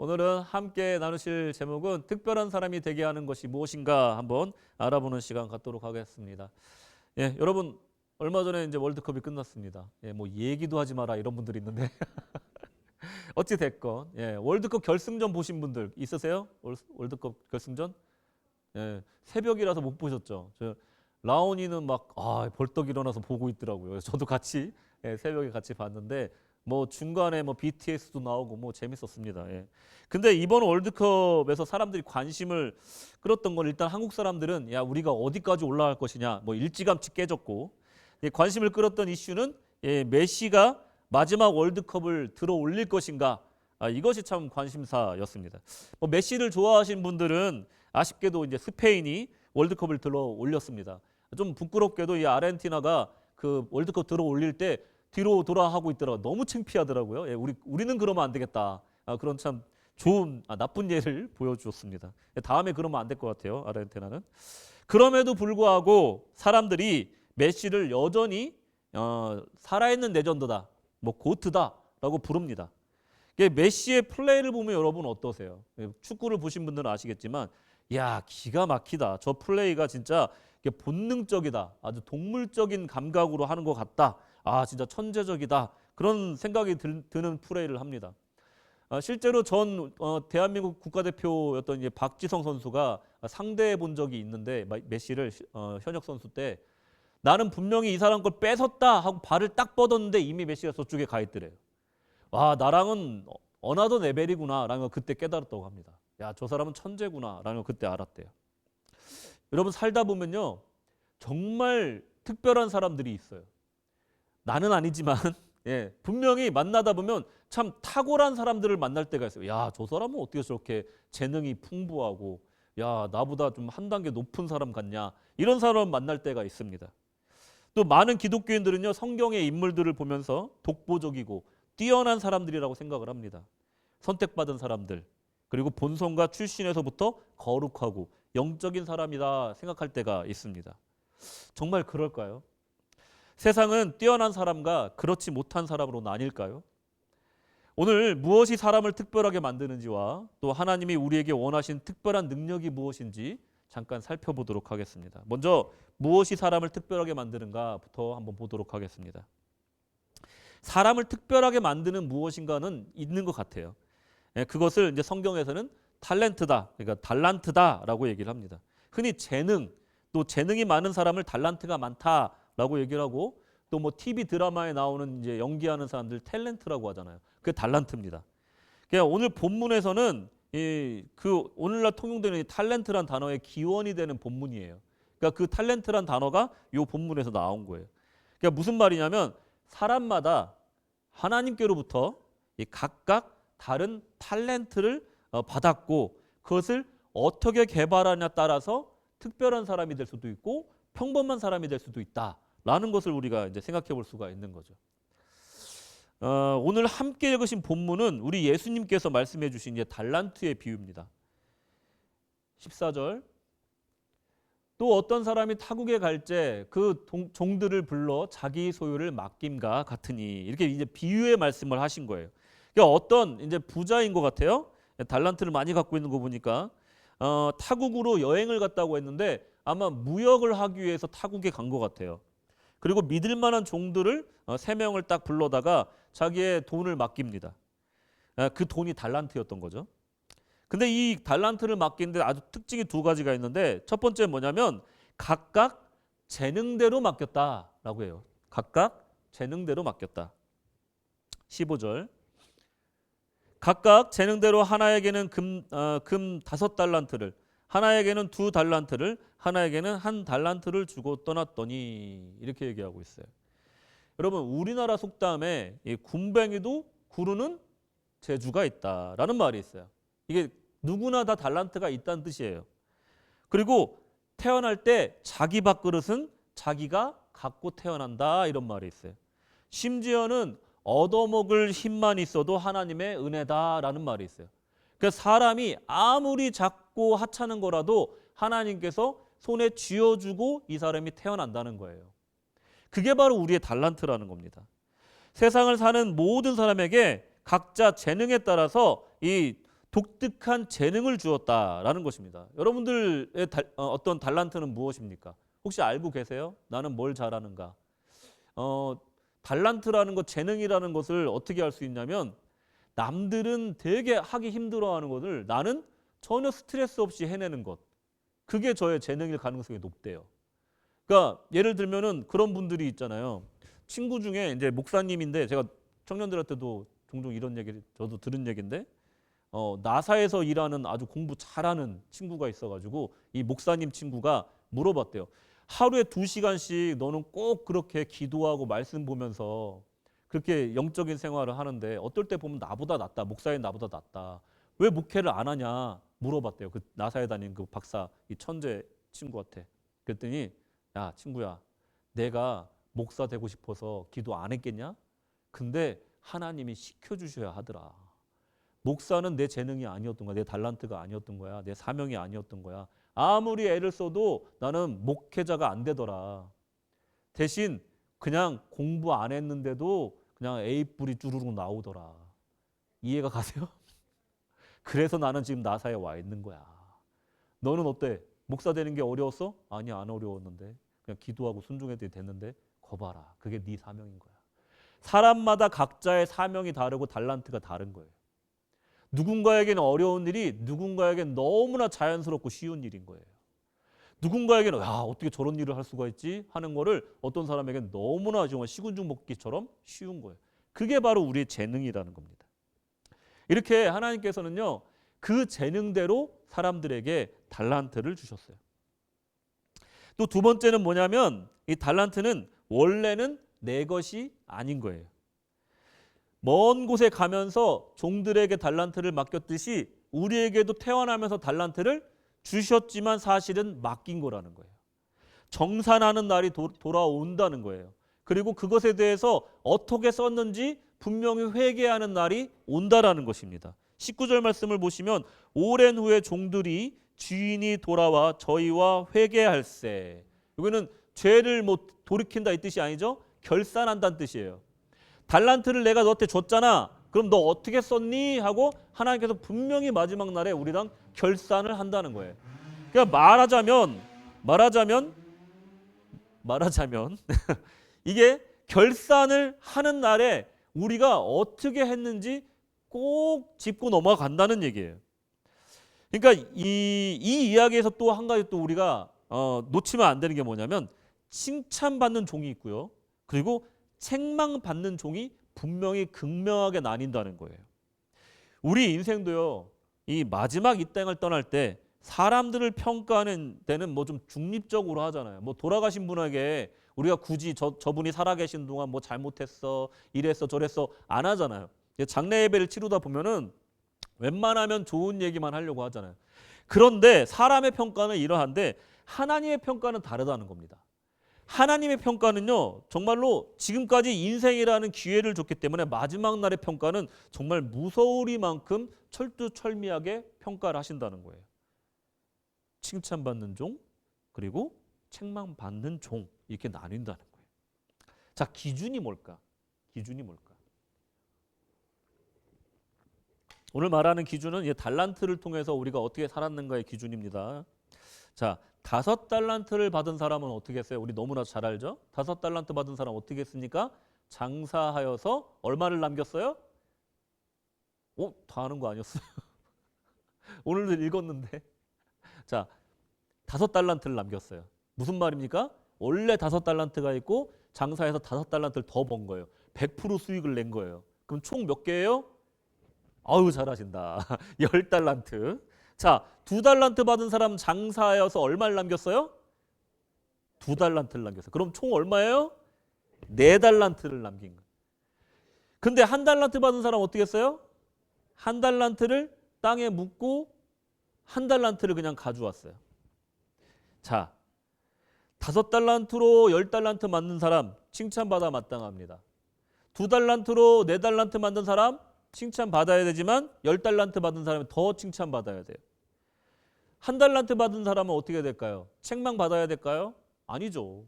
오늘은 함께 나누실 제목은 특별한 사람이 되게 하는 것이 무엇인가 한번 알아보는 시간 갖도록 하겠습니다. 예, 여러분 얼마 전에 이제 월드컵이 끝났습니다. 예, 뭐 얘기도 하지 마라 이런 분들이 있는데 어찌 됐건 예, 월드컵 결승전 보신 분들 있으세요? 월드컵 결승전? 예, 새벽이라서 못 보셨죠. 저 라온이는 막 벌떡 일어나서 보고 있더라고요. 저도 같이 새벽에 같이 봤는데 뭐 중간에 뭐 BTS도 나오고 뭐 재밌었습니다. 예. 근데 이번 월드컵에서 사람들이 관심을 끌었던 건 일단 한국 사람들은 야 우리가 어디까지 올라갈 것이냐 뭐 일찌감치 깨졌고 관심을 끌었던 이슈는 메시가 마지막 월드컵을 들어 올릴 것인가 이것이 참 관심사였습니다. 뭐 메시를 좋아하시는 분들은 아쉽게도 이제 스페인이 월드컵을 들어 올렸습니다. 좀 부끄럽게도 이 아르헨티나가 그 월드컵 들어 올릴 때 뒤로 돌아하고 있더라고요. 너무 창피하더라고요. 예, 우리는 그러면 안 되겠다. 그런 참 좋은 나쁜 예를 보여주었습니다. 다음에 그러면 안 될 것 같아요. 아르헨티나는. 그럼에도 불구하고 사람들이 메시를 여전히 살아있는 레전드다, 뭐 고트다라고 부릅니다. 메시의 플레이를 보면 여러분 어떠세요? 축구를 보신 분들은 아시겠지만, 야 기가 막히다. 저 플레이가 진짜 본능적이다. 아주 동물적인 감각으로 하는 것 같다. 진짜 천재적이다. 그런 생각이 드는 플레이를 합니다. 실제로 전 대한민국 국가대표였던 이제 박지성 선수가 상대해 본 적이 있는데 메시를 현역 선수 때 나는 분명히 이 사람 걸 뺏었다 하고 발을 딱 뻗었는데 이미 메시가 저쪽에 가 있더래요. 와 나랑은 어나더 레벨이구나 라는 걸 그때 깨달았다고 합니다. 야 저 사람은 천재구나 라는 걸 그때 알았대요. 여러분 살다 보면요 정말 특별한 사람들이 있어요. 나는 아니지만 예, 분명히 만나다 보면 참 탁월한 사람들을 만날 때가 있어요. 야, 저 사람은 어떻게 저렇게 재능이 풍부하고 야, 나보다 좀 한 단계 높은 사람 같냐. 이런 사람을 만날 때가 있습니다. 또 많은 기독교인들은요. 성경의 인물들을 보면서 독보적이고 뛰어난 사람들이라고 생각을 합니다. 선택받은 사람들. 그리고 본성과 출신에서부터 거룩하고 영적인 사람이다 생각할 때가 있습니다. 정말 그럴까요? 세상은 뛰어난 사람과 그렇지 못한 사람으로 나뉠까요? 오늘 무엇이 사람을 특별하게 만드는지와 또 하나님이 우리에게 원하신 특별한 능력이 무엇인지 잠깐 살펴보도록 하겠습니다. 먼저 무엇이 사람을 특별하게 만드는가부터 한번 보도록 하겠습니다. 사람을 특별하게 만드는 무엇인가는 있는 것 같아요. 그것을 이제 성경에서는 탤런트다, 그러니까 달란트다라고 얘기를 합니다. 흔히 재능, 또 재능이 많은 사람을 달란트가 많다라고 얘기를 하고 또 뭐 TV 드라마에 나오는 이제 연기하는 사람들 탤런트라고 하잖아요. 그게 달란트입니다. 그러니까 오늘 본문에서는 그 오늘날 통용되는 이 탤런트란 단어의 기원이 되는 본문이에요. 그러니까 그 탤런트란 단어가 이 본문에서 나온 거예요. 그러니까 무슨 말이냐면 사람마다 하나님께로부터 각각 다른 탤런트를 받았고 그것을 어떻게 개발하냐에 따라서 특별한 사람이 될 수도 있고 평범한 사람이 될 수도 있다라는 것을 우리가 이제 생각해 볼 수가 있는 거죠. 오늘 함께 읽으신 본문은 우리 예수님께서 말씀해 주신 이제 달란트의 비유입니다. 14절 또 어떤 사람이 타국에 갈제 그 종들을 불러 자기 소유를 맡김과 같으니 이렇게 이제 비유의 말씀을 하신 거예요. 그러니까 어떤 이제 부자인 것 같아요. 달란트를 많이 갖고 있는 거 보니까 타국으로 여행을 갔다고 했는데 아마 무역을 하기 위해서 타국에 간 것 같아요. 그리고 믿을 만한 종들을 3명을 딱 불러다가 자기의 돈을 맡깁니다. 그 돈이 달란트였던 거죠. 근데 이 달란트를 맡기는데 아주 특징이 2가지가 있는데 첫 번째는 뭐냐면 각각 재능대로 맡겼다라고 해요. 각각 재능대로 맡겼다. 15절 각각 재능대로 하나에게는 금 5달란트를 하나에게는 2달란트를 하나에게는 1달란트를 주고 떠났더니 이렇게 얘기하고 있어요. 여러분 우리나라 속담에 이 군뱅이도 구르는 재주가 있다라는 말이 있어요. 이게 누구나 다 달란트가 있다는 뜻이에요. 그리고 태어날 때 자기 밥그릇은 자기가 갖고 태어난다 이런 말이 있어요. 심지어는 얻어먹을 힘만 있어도 하나님의 은혜다라는 말이 있어요. 그러니까 사람이 아무리 작고 하찮은 거라도 하나님께서 손에 쥐어주고 이 사람이 태어난다는 거예요. 그게 바로 우리의 달란트라는 겁니다. 세상을 사는 모든 사람에게 각자 재능에 따라서 이 독특한 재능을 주었다라는 것입니다. 여러분들의 어떤 달란트는 무엇입니까? 혹시 알고 계세요? 나는 뭘 잘하는가? 달란트라는 것, 재능이라는 것을 어떻게 알 수 있냐면 남들은 되게 하기 힘들어하는 것을 나는 전혀 스트레스 없이 해내는 것. 그게 저의 재능일 가능성이 높대요. 그러니까 예를 들면은 그런 분들이 있잖아요. 친구 중에 이제 목사님인데 제가 청년들한테도 종종 이런 얘기를 저도 들은 얘기인데 나사에서 일하는 아주 공부 잘하는 친구가 있어가지고 이 목사님 친구가 물어봤대요. 하루에 2시간씩 너는 꼭 그렇게 기도하고 말씀 보면서 그렇게 영적인 생활을 하는데 어떨 때 보면 나보다 낫다. 목사인 나보다 낫다. 왜 목회를 안 하냐 물어봤대요. 그 나사에 다니는 그 박사 이 천재 친구한테. 그랬더니 야 친구야 내가 목사 되고 싶어서 기도 안 했겠냐? 근데 하나님이 시켜주셔야 하더라. 목사는 내 재능이 아니었던 거야. 내 달란트가 아니었던 거야. 내 사명이 아니었던 거야. 아무리 애를 써도 나는 목회자가 안 되더라. 대신 그냥 공부 안 했는데도 그냥 A뿔이 쭈루룩 나오더라. 이해가 가세요? 그래서 나는 지금 나사에 와 있는 거야. 너는 어때? 목사 되는 게 어려웠어? 아니 안 어려웠는데 그냥 기도하고 순종해도 됐는데 거봐라. 그게 네 사명인 거야. 사람마다 각자의 사명이 다르고 달란트가 다른 거예요. 누군가에게는 어려운 일이 누군가에게는 너무나 자연스럽고 쉬운 일인 거예요. 누군가에게는 야 어떻게 저런 일을 할 수가 있지 하는 거를 어떤 사람에게는 너무나 정말 시군죽 먹기처럼 쉬운 거예요. 그게 바로 우리의 재능이라는 겁니다. 이렇게 하나님께서는요 그 재능대로 사람들에게 달란트를 주셨어요. 또 두 번째는 뭐냐면 이 달란트는 원래는 내 것이 아닌 거예요. 먼 곳에 가면서 종들에게 달란트를 맡겼듯이 우리에게도 태어나면서 달란트를 주셨지만 사실은 맡긴 거라는 거예요. 정산하는 날이 돌아온다는 거예요. 그리고 그것에 대해서 어떻게 썼는지 분명히 회개하는 날이 온다라는 것입니다. 19절 말씀을 보시면 오랜 후에 종들이 주인이 돌아와 저희와 회개할세. 여기는 죄를 뭐 돌이킨다 이 뜻이 아니죠. 결산한다는 뜻이에요. 달란트를 내가 너한테 줬잖아. 그럼 너 어떻게 썼니? 하고 하나님께서 분명히 마지막 날에 우리랑 결산을 한다는 거예요. 그러니까 말하자면 이게 결산을 하는 날에 우리가 어떻게 했는지 꼭 짚고 넘어간다는 얘기예요. 그러니까 이 이야기에서 또 한 가지 또 우리가 놓치면 안 되는 게 뭐냐면 칭찬받는 종이 있고요. 그리고 책망받는 종이 분명히 극명하게 나뉜다는 거예요. 우리 인생도요. 이 마지막 이 땅을 떠날 때 사람들을 평가하는 데는 뭐 좀 중립적으로 하잖아요. 뭐 돌아가신 분에게 우리가 굳이 저분이 살아계신 동안 뭐 잘못했어, 이랬어, 저랬어 안 하잖아요. 장례 예배를 치르다 보면은 웬만하면 좋은 얘기만 하려고 하잖아요. 그런데 사람의 평가는 이러한데 하나님의 평가는 다르다는 겁니다. 하나님의 평가는요 정말로 지금까지 인생이라는 기회를 줬기 때문에 마지막 날의 평가는 정말 무서우리만큼 철두철미하게 평가를 하신다는 거예요. 칭찬받는 종 그리고 책망받는 종 이렇게 나뉜다는 거예요. 자, 기준이 뭘까? 오늘 말하는 기준은 달란트를 통해서 우리가 어떻게 살았는가의 기준입니다. 자, 5달란트를 받은 사람은 어떻게 했어요? 우리 너무나 잘 알죠? 5달란트 받은 사람 어떻게 했습니까? 장사하여서 얼마를 남겼어요? 다 아는 거 아니었어요? 오늘도 읽었는데. 자, 5달란트를 남겼어요. 무슨 말입니까? 원래 5달란트가 있고 장사해서 5달란트를 더 번 거예요. 100% 수익을 낸 거예요. 그럼 총 몇 개예요? 아유 잘하신다. 10달란트. 자, 2달란트 받은 사람 장사하여서 얼마를 남겼어요? 2달란트를 남겼어요. 그럼 총 얼마예요? 4달란트를 남긴 거예요. 근데 1달란트 받은 사람 어떻게 했어요? 1달란트를 땅에 묻고 1달란트를 그냥 가져왔어요. 자, 5달란트로 10달란트 만든 사람 칭찬받아 마땅합니다. 2달란트로 4달란트 만든 사람 칭찬받아야 되지만 10달란트 받은 사람은 더 칭찬받아야 돼요. 1달란트 받은 사람은 어떻게 될까요? 책망받아야 될까요? 아니죠.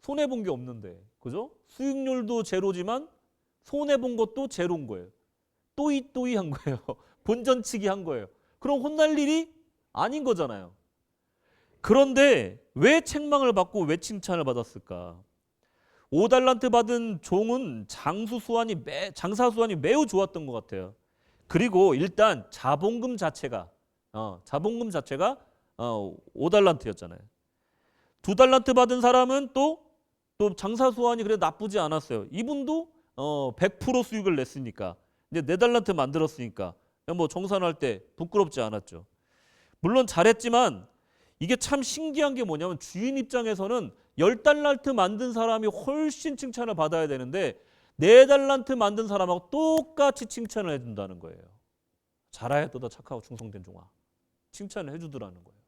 손해본 게 없는데. 그죠? 수익률도 제로지만 손해본 것도 제로인 거예요. 또이또이한 거예요. 본전치기 한 거예요. 그럼 혼날 일이 아닌 거잖아요. 그런데 왜 책망을 받고 왜 칭찬을 받았을까? 5달란트 받은 종은 장사 수완이 매우 좋았던 것 같아요. 그리고 일단 자본금 자체가 5달란트였잖아요. 2달란트 받은 사람은 또 장사 수완이 그래 나쁘지 않았어요. 이분도 100% 수익을 냈으니까 이제 4달란트 만들었으니까 뭐 정산할 때 부끄럽지 않았죠. 물론 잘했지만 이게 참 신기한 게 뭐냐면 주인 입장에서는 10달란트 만든 사람이 훨씬 칭찬을 받아야 되는데 4달란트 만든 사람하고 똑같이 칭찬을 해준다는 거예요. 잘하였도다 착하고 충성된 종아. 칭찬을 해주더라는 거예요.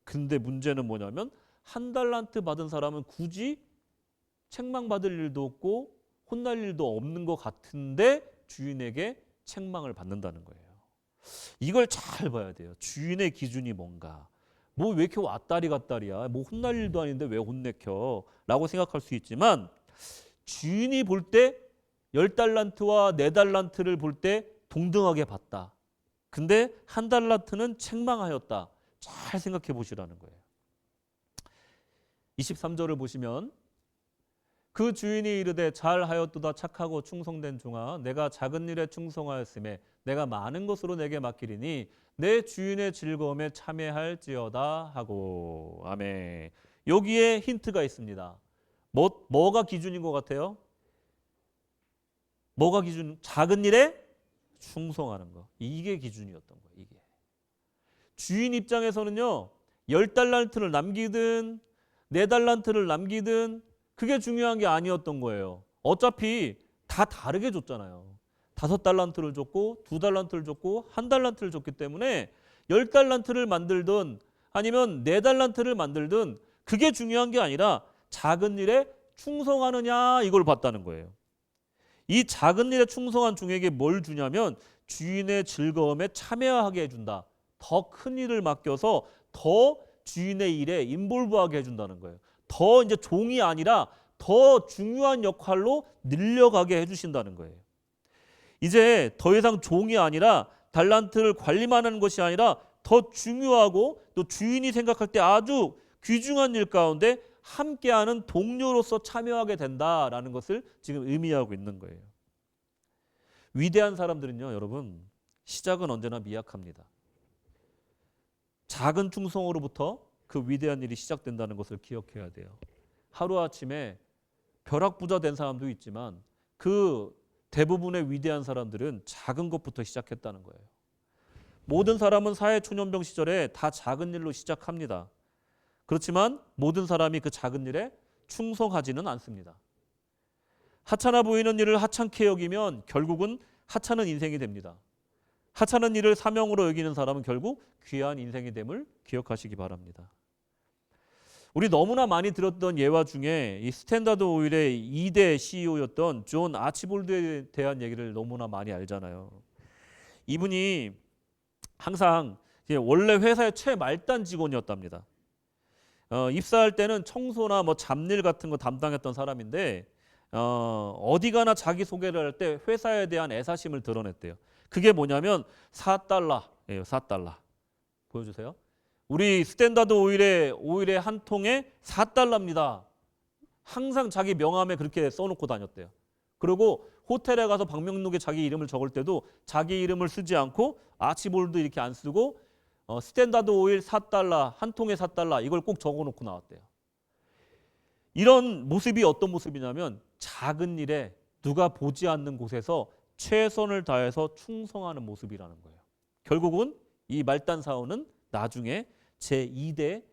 근데 문제는 뭐냐면 1달란트 받은 사람은 굳이 책망받을 일도 없고 혼날 일도 없는 것 같은데 주인에게 책망을 받는다는 거예요. 이걸 잘 봐야 돼요. 주인의 기준이 뭔가. 뭐 왜 이렇게 왔다리 갔다리야. 뭐 혼날 일도 아닌데 왜 혼내켜. 라고 생각할 수 있지만 주인이 볼 때 10달란트와 4달란트를 볼 때 동등하게 봤다. 근데 1달란트는 책망하였다. 잘 생각해 보시라는 거예요. 23절을 보시면 그 주인이 이르되 잘하였도다 착하고 충성된 종아 내가 작은 일에 충성하였음에 내가 많은 것으로 내게 맡기리니 내 주인의 즐거움에 참여할지어다 하고. 아멘. 여기에 힌트가 있습니다. 뭐가 기준인 것 같아요? 뭐가 기준? 작은 일에 충성하는 거. 이게 기준이었던 거예요. 이게. 주인 입장에서는요. 10달란트를 남기든 4달란트를 남기든 그게 중요한 게 아니었던 거예요. 어차피 다 다르게 줬잖아요. 5달란트를 줬고 2달란트를 줬고 1달란트를 줬기 때문에 10달란트를 만들든 아니면 4달란트를 만들든 그게 중요한 게 아니라 작은 일에 충성하느냐 이걸 봤다는 거예요. 이 작은 일에 충성한 종에게 뭘 주냐면 주인의 즐거움에 참여하게 해준다. 더 큰 일을 맡겨서 더 주인의 일에 인볼브하게 해준다는 거예요. 더 이제 종이 아니라 더 중요한 역할로 늘려가게 해주신다는 거예요. 이제 더 이상 종이 아니라 달란트를 관리만 하는 것이 아니라 더 중요하고 또 주인이 생각할 때 아주 귀중한 일 가운데 함께하는 동료로서 참여하게 된다라는 것을 지금 의미하고 있는 거예요. 위대한 사람들은요, 여러분, 시작은 언제나 미약합니다. 작은 충성으로부터 그 위대한 일이 시작된다는 것을 기억해야 돼요. 하루아침에 벼락부자 된 사람도 있지만 그 대부분의 위대한 사람들은 작은 것부터 시작했다는 거예요. 모든 사람은 사회초년병 시절에 다 작은 일로 시작합니다. 그렇지만 모든 사람이 그 작은 일에 충성하지는 않습니다. 하찮아 보이는 일을 하찮게 여기면 결국은 하찮은 인생이 됩니다. 하찮은 일을 사명으로 여기는 사람은 결국 귀한 인생이 됨을 기억하시기 바랍니다. 우리 너무나 많이 들었던 예화 중에 이 스탠다드 오일의 2대 CEO였던 존 아치볼드에 대한 얘기를 너무나 많이 알잖아요. 이분이 항상 원래 회사의 최말단 직원이었답니다. 입사할 때는 청소나 뭐 잡일 같은 거 담당했던 사람인데 어디 가나 자기 소개를 할 때 회사에 대한 애사심을 드러냈대요. 그게 뭐냐면 4달러예요. 4달러. 보여주세요. 우리 스탠다드 오일의 한 통에 4달러입니다. 항상 자기 명함에 그렇게 써놓고 다녔대요. 그리고 호텔에 가서 방명록에 자기 이름을 적을 때도 자기 이름을 쓰지 않고 아치볼드 이렇게 안 쓰고 스탠다드 오일 4달러, 한 통에 4달러 이걸 꼭 적어놓고 나왔대요. 이런 모습이 어떤 모습이냐면 작은 일에 누가 보지 않는 곳에서 최선을 다해서 충성하는 모습이라는 거예요. 결국은 이 말단 사원은 나중에 제2대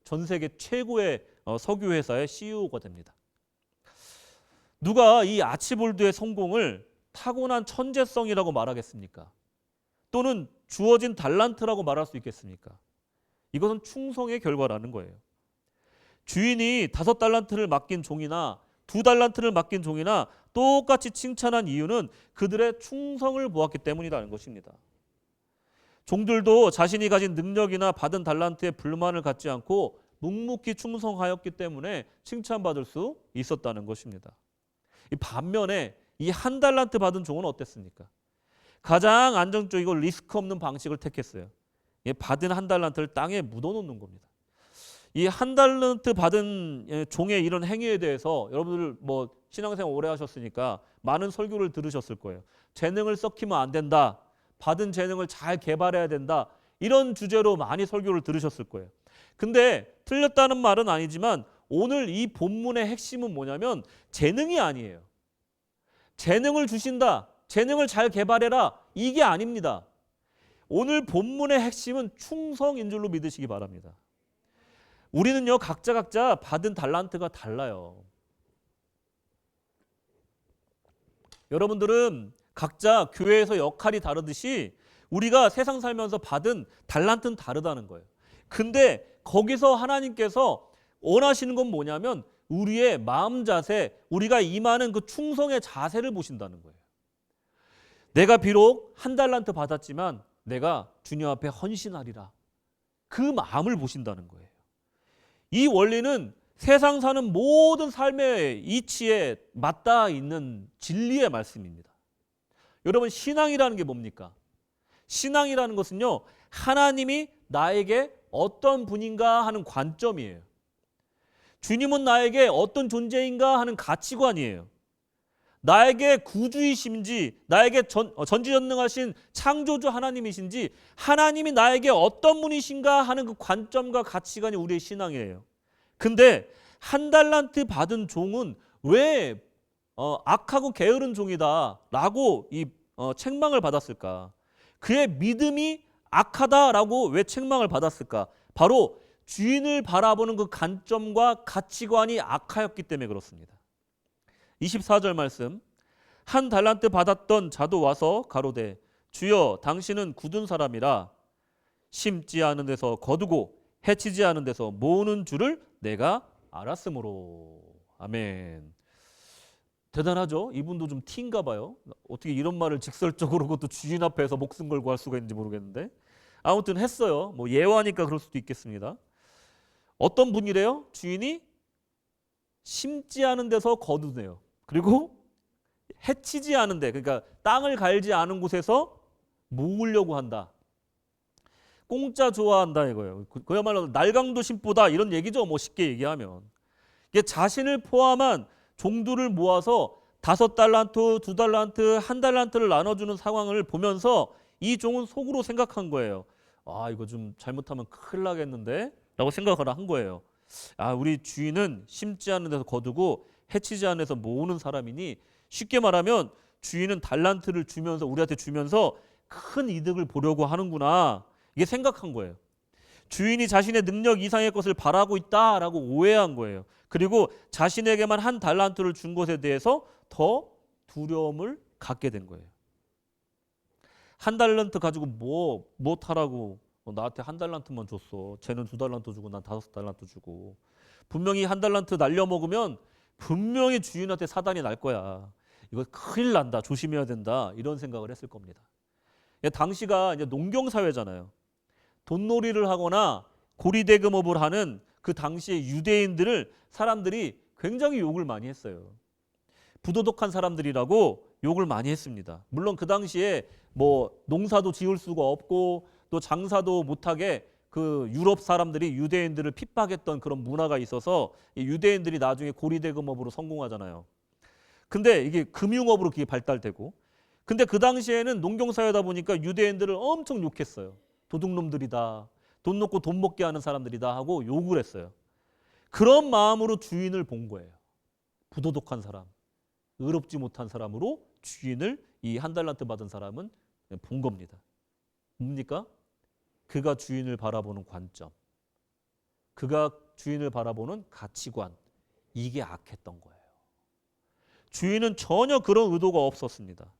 전 세계 최고의 석유 회사의 CEO가 됩니다. 누가 이 아치볼드의 성공을 타고난 천재성이라고 말하겠습니까? 또는 주어진 달란트라고 말할 수 있겠습니까? 이것은 충성의 결과라는 거예요. 주인이 5달란트를 맡긴 종이나 2달란트를 맡긴 종이나 똑같이 칭찬한 이유는 그들의 충성을 보았기 때문이라는 것입니다. 종들도 자신이 가진 능력이나 받은 달란트에 불만을 갖지 않고 묵묵히 충성하였기 때문에 칭찬받을 수 있었다는 것입니다. 반면에 이 1달란트 받은 종은 어땠습니까? 가장 안정적이고 리스크 없는 방식을 택했어요. 받은 한 달란트를 땅에 묻어놓는 겁니다. 이 한 달란트 받은 종의 이런 행위에 대해서 여러분들 뭐 신앙생활 오래 하셨으니까 많은 설교를 들으셨을 거예요. 재능을 썩히면 안 된다. 받은 재능을 잘 개발해야 된다. 이런 주제로 많이 설교를 들으셨을 거예요. 근데 틀렸다는 말은 아니지만 오늘 이 본문의 핵심은 뭐냐면 재능이 아니에요. 재능을 주신다. 재능을 잘 개발해라. 이게 아닙니다. 오늘 본문의 핵심은 충성인 줄로 믿으시기 바랍니다. 우리는요 각자 받은 달란트가 달라요. 여러분들은 각자 교회에서 역할이 다르듯이 우리가 세상 살면서 받은 달란트는 다르다는 거예요. 근데 거기서 하나님께서 원하시는 건 뭐냐면 우리의 마음 자세, 우리가 임하는 그 충성의 자세를 보신다는 거예요. 내가 비록 한 달란트 받았지만 내가 주님 앞에 헌신하리라. 그 마음을 보신다는 거예요. 이 원리는 세상 사는 모든 삶의 이치에 맞닿아 있는 진리의 말씀입니다. 여러분 신앙이라는 게 뭡니까? 신앙이라는 것은요 하나님이 나에게 어떤 분인가 하는 관점이에요. 주님은 나에게 어떤 존재인가 하는 가치관이에요. 나에게 구주이신지 나에게 전지전능하신 창조주 하나님이신지 하나님이 나에게 어떤 분이신가 하는 그 관점과 가치관이 우리의 신앙이에요. 근데 한 달란트 받은 종은 왜 악하고 게으른 종이다라고 책망을 받았을까? 그의 믿음이 악하다라고 왜 책망을 받았을까? 바로 주인을 바라보는 그 관점과 가치관이 악하였기 때문에 그렇습니다. 24절 말씀. 한 달란트 받았던 자도 와서 가로되 주여 당신은 굳은 사람이라 심지 않은 데서 거두고 해치지 않은 데서 모으는 줄을 내가 알았으므로. 아멘. 대단하죠? 이분도 좀 티인가 봐요. 어떻게 이런 말을 직설적으로 그것도 주인 앞에서 목숨 걸고 할 수가 있는지 모르겠는데 아무튼 했어요. 뭐 예화니까 그럴 수도 있겠습니다. 어떤 분이래요? 주인이 심지 않은 데서 거두네요. 그리고 해치지 않은 데, 그러니까 땅을 갈지 않은 곳에서 모으려고 한다. 공짜 좋아한다 이거예요. 그야말로 날강도 심보다 이런 얘기죠. 뭐 쉽게 얘기하면. 이게 자신을 포함한 종들을 모아서 5달란트, 2달란트, 1달란트를 나눠주는 상황을 보면서 이 종은 속으로 생각한 거예요. 아 이거 좀 잘못하면 큰일 나겠는데? 라고 생각을 한 거예요. 아 우리 주인은 심지 않은 데서 거두고 해치지 않은 데서 모으는 사람이니 쉽게 말하면 주인은 달란트를 주면서 우리한테 주면서 큰 이득을 보려고 하는구나. 이게 생각한 거예요. 주인이 자신의 능력 이상의 것을 바라고 있다라고 오해한 거예요. 그리고 자신에게만 한 달란트를 준 것에 대해서 더 두려움을 갖게 된 거예요. 한 달란트 가지고 뭐 하라고 나한테 한 달란트만 줬어. 쟤는 2달란트 주고 난 5달란트 주고. 분명히 한 달란트 날려먹으면 분명히 주인한테 사단이 날 거야. 이거 큰일 난다. 조심해야 된다. 이런 생각을 했을 겁니다. 당시가 이제 농경사회잖아요. 돈놀이를 하거나 고리대금업을 하는 그 당시의 유대인들을 사람들이 굉장히 욕을 많이 했어요. 부도덕한 사람들이라고 욕을 많이 했습니다. 물론 그 당시에 뭐 농사도 지을 수가 없고 또 장사도 못하게 그 유럽 사람들이 유대인들을 핍박했던 그런 문화가 있어서 유대인들이 나중에 고리대금업으로 성공하잖아요. 근데 이게 금융업으로 그게 발달되고 근데 그 당시에는 농경사회다 보니까 유대인들을 엄청 욕했어요. 도둑놈들이다. 돈 놓고 돈 먹게 하는 사람들이다 하고 욕을 했어요. 그런 마음으로 주인을 본 거예요. 부도덕한 사람, 의롭지 못한 사람으로 주인을 이 한 달란트 받은 사람은 본 겁니다. 뭡니까? 그가 주인을 바라보는 관점, 그가 주인을 바라보는 가치관, 이게 악했던 거예요. 주인은 전혀 그런 의도가 없었습니다.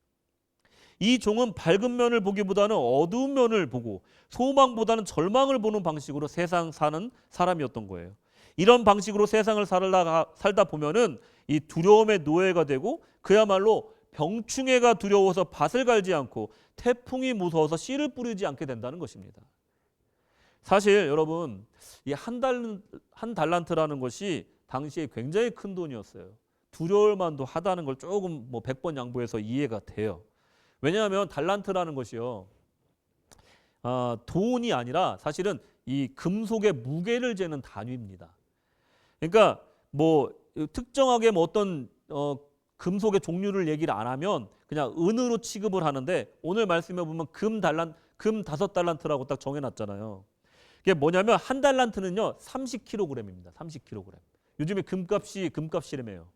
이 종은 밝은 면을 보기보다는 어두운 면을 보고 소망보다는 절망을 보는 방식으로 세상 사는 사람이었던 거예요. 이런 방식으로 세상을 살다 보면은 이 두려움의 노예가 되고 그야말로 병충해가 두려워서 밭을 갈지 않고 태풍이 무서워서 씨를 뿌리지 않게 된다는 것입니다. 사실 여러분 이 한 달란트라는 것이 당시에 굉장히 큰 돈이었어요. 두려울 만도 하다는 걸 조금 100번 양보해서 이해가 돼요. 왜냐하면 달란트라는 것이요, 돈이 아니라 사실은 이 금속의 무게를 재는 단위입니다. 그러니까 뭐 특정하게 뭐 어떤 금속의 종류를 얘기를 안 하면 그냥 은으로 취급을 하는데, 오늘 말씀해 보면 금 5달란트라고 딱 정해놨잖아요. 이게 뭐냐면 한 달란트는요 30kg입니다. 30kg. 요즘에 금값이라며요.